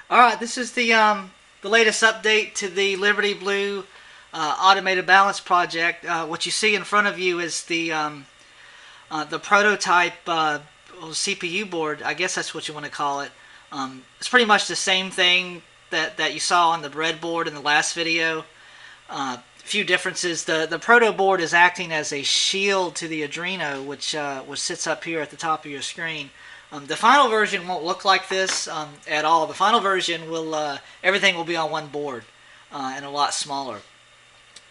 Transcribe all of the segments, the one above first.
All right, this is the latest update to the Liberty Blue automated balance project. What you see in front of you is the prototype CPU board. I guess that's what you want to call it. It's pretty much the same thing that you saw on the breadboard in the last video. Few differences. The proto board is acting as a shield to the Adreno, which sits up here at the top of your screen. The final version won't look like this at all. The final version will everything will be on one board and a lot smaller.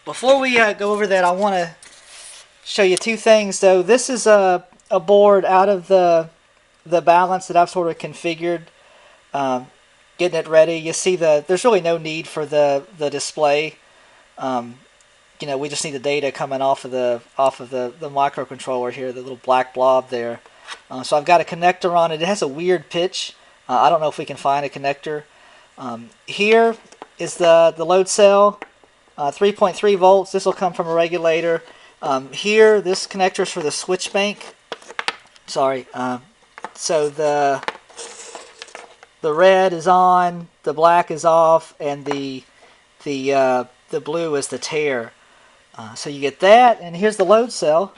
Before we go over that, I want to show you two things. So this is a board out of the balance that I've sort of configured, getting it ready. You see there's really no need for the display. We just need the data coming off of the microcontroller here, the little black blob there. So I've got a connector on it. It has a weird pitch. I don't know if we can find a connector. Here is the load cell, 3.3 volts. This will come from a regulator. Here, this connector is for the switch bank. Sorry. So the red is on, the black is off, and the blue is the tare. So you get that, and here's the load cell.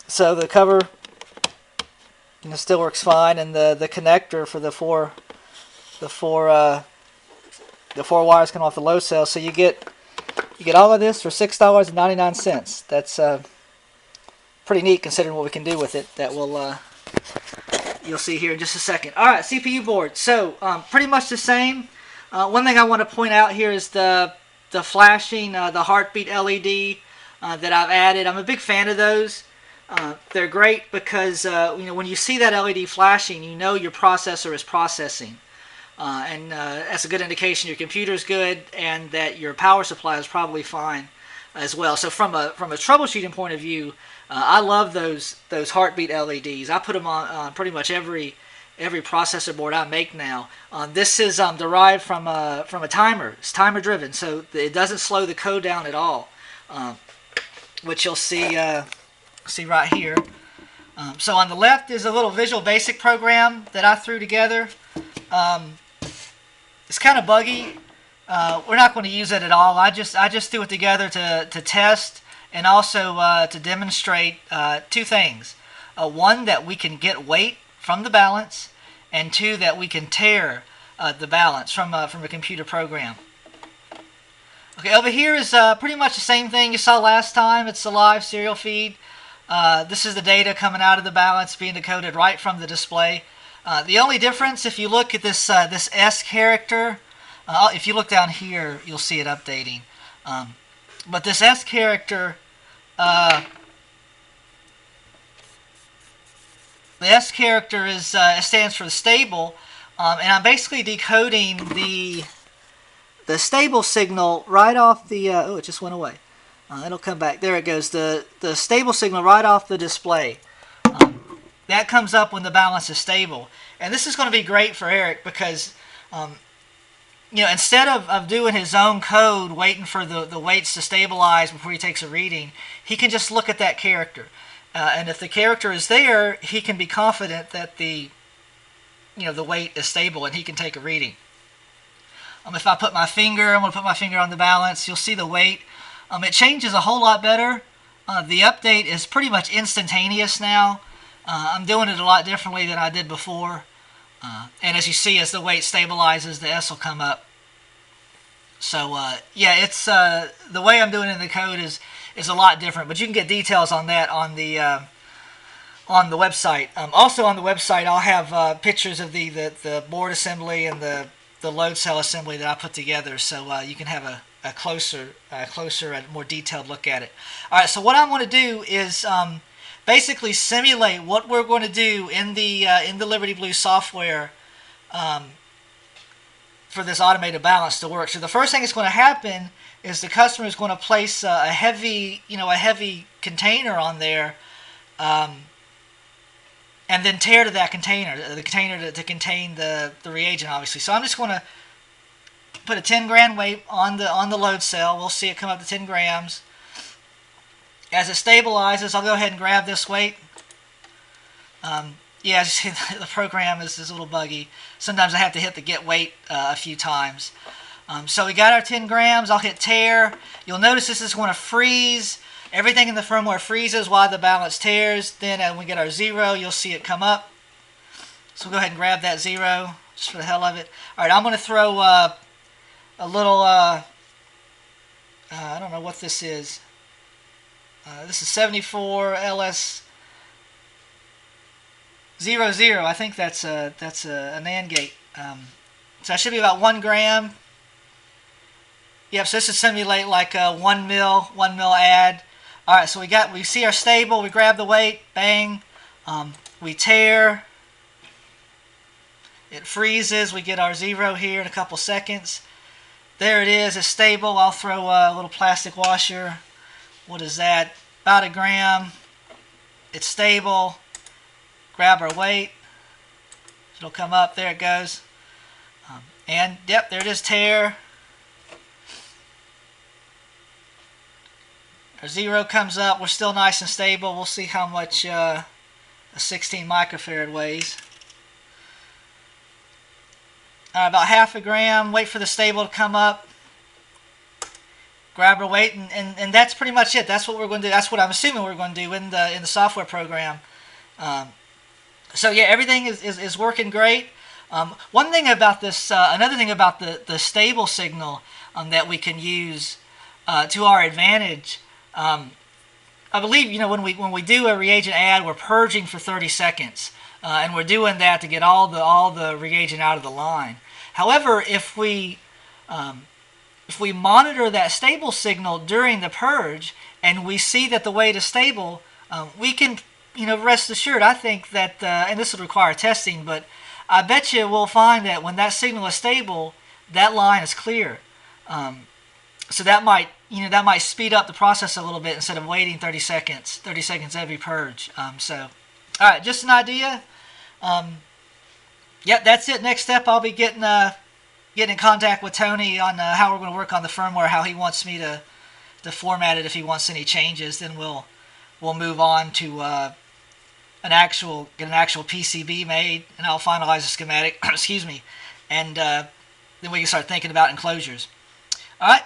So the cover still works fine, and the connector for the four wires come off the load cell. So you get all of this for $6.99. That's pretty neat considering what we can do with it. That will you'll see here in just a second. All right, CPU board. So pretty much the same. One thing I want to point out here is the flashing, the heartbeat LED that I've added. I'm a big fan of those. They're great because when you see that LED flashing, you know your processor is processing, and that's a good indication your computer is good and that your power supply is probably fine as well. So from a troubleshooting point of view, I love those heartbeat LEDs. I put them on pretty much every processor board I make now. This is derived from a timer. It's timer driven, so it doesn't slow the code down at all, which you'll see right here. So on the left is a little Visual Basic program that I threw together. It's kind of buggy. We're not going to use it at all. I just threw it together to test and also to demonstrate two things. One, that we can get weight from the balance, and two, that we can tare the balance from a computer program. Okay, over here is pretty much the same thing you saw last time. It's a live serial feed. This is the data coming out of the balance being decoded right from the display. The only difference, if you look at this S character, if you look down here, you'll see it updating. But this S character, the S character stands for stable, and I'm basically decoding the stable signal right off the. Oh, it just went away. It'll come back. There it goes. The stable signal right off the display. That comes up when the balance is stable, and this is going to be great for Eric because, instead of doing his own code, waiting for the weights to stabilize before he takes a reading, he can just look at that character, and if the character is there, he can be confident that the weight is stable and he can take a reading. If I put my finger, I'm going to put my finger on the balance. You'll see the weight. It changes a whole lot better. The update is pretty much instantaneous now. I'm doing it a lot differently than I did before. And as you see, as the weight stabilizes, the S will come up. So yeah, it's the way I'm doing it in the code is a lot different. But you can get details on that on the website. Also on the website, I'll have pictures of the board assembly and the load cell assembly that I put together, so you can have a closer and more detailed look at it. All right, so what I want to do is basically simulate what we're going to do in the Liberty Blue software for this automated balance to work. So the first thing that's going to happen is the customer is going to place a heavy container on there, and then tare to that container, the container to contain the reagent, obviously. So I'm just going to put a 10 gram weight on the load cell. We'll see it come up to 10 grams. As it stabilizes, I'll go ahead and grab this weight. Yeah, as you see, the program is a little buggy. Sometimes I have to hit the get weight a few times. So we got our 10 grams. I'll hit tear. You'll notice this is going to freeze. Everything in the firmware freezes while the balance tears. Then when we get our 0, you'll see it come up. So we'll go ahead and grab that 0 just for the hell of it. All right, I'm going to throw a little, I don't know what this is. This is 74 LS 00. I think that's a NAND gate. So that should be about 1 gram. Yep, so this is simulate like a 1 mil add. All right, so we see our stable. We grab the weight, bang. We tear. It freezes. We get our 0 here in a couple seconds. There it is. It's stable. I'll throw a little plastic washer. What is that? About 1 gram. It's stable. Grab our weight. It'll come up. There it goes. And yep, there it is. Tear. Our 0 comes up. We're still nice and stable. We'll see how much a 16 microfarad weighs. About ½ gram. Wait for the stable to come up. Grab our weight, and that's pretty much it. That's what we're going to do. That's what I'm assuming we're going to do in the software program. So yeah, everything is working great. One thing about this, another thing about the stable signal that we can use to our advantage. I believe when we do a reagent add, we're purging for 30 seconds, and we're doing that to get all the reagent out of the line. However, if we monitor that stable signal during the purge and we see that the weight is stable, we can rest assured. I think that, and this would require testing, but I bet you we'll find that when that signal is stable, that line is clear. So that might speed up the process a little bit instead of waiting 30 seconds every purge. So, all right, just an idea. Yep, that's it. Next step, I'll be getting in contact with Tony on how we're going to work on the firmware, how he wants me to format it. If he wants any changes, then we'll move on to get an actual PCB made, and I'll finalize the schematic. Excuse me, and then we can start thinking about enclosures. All right.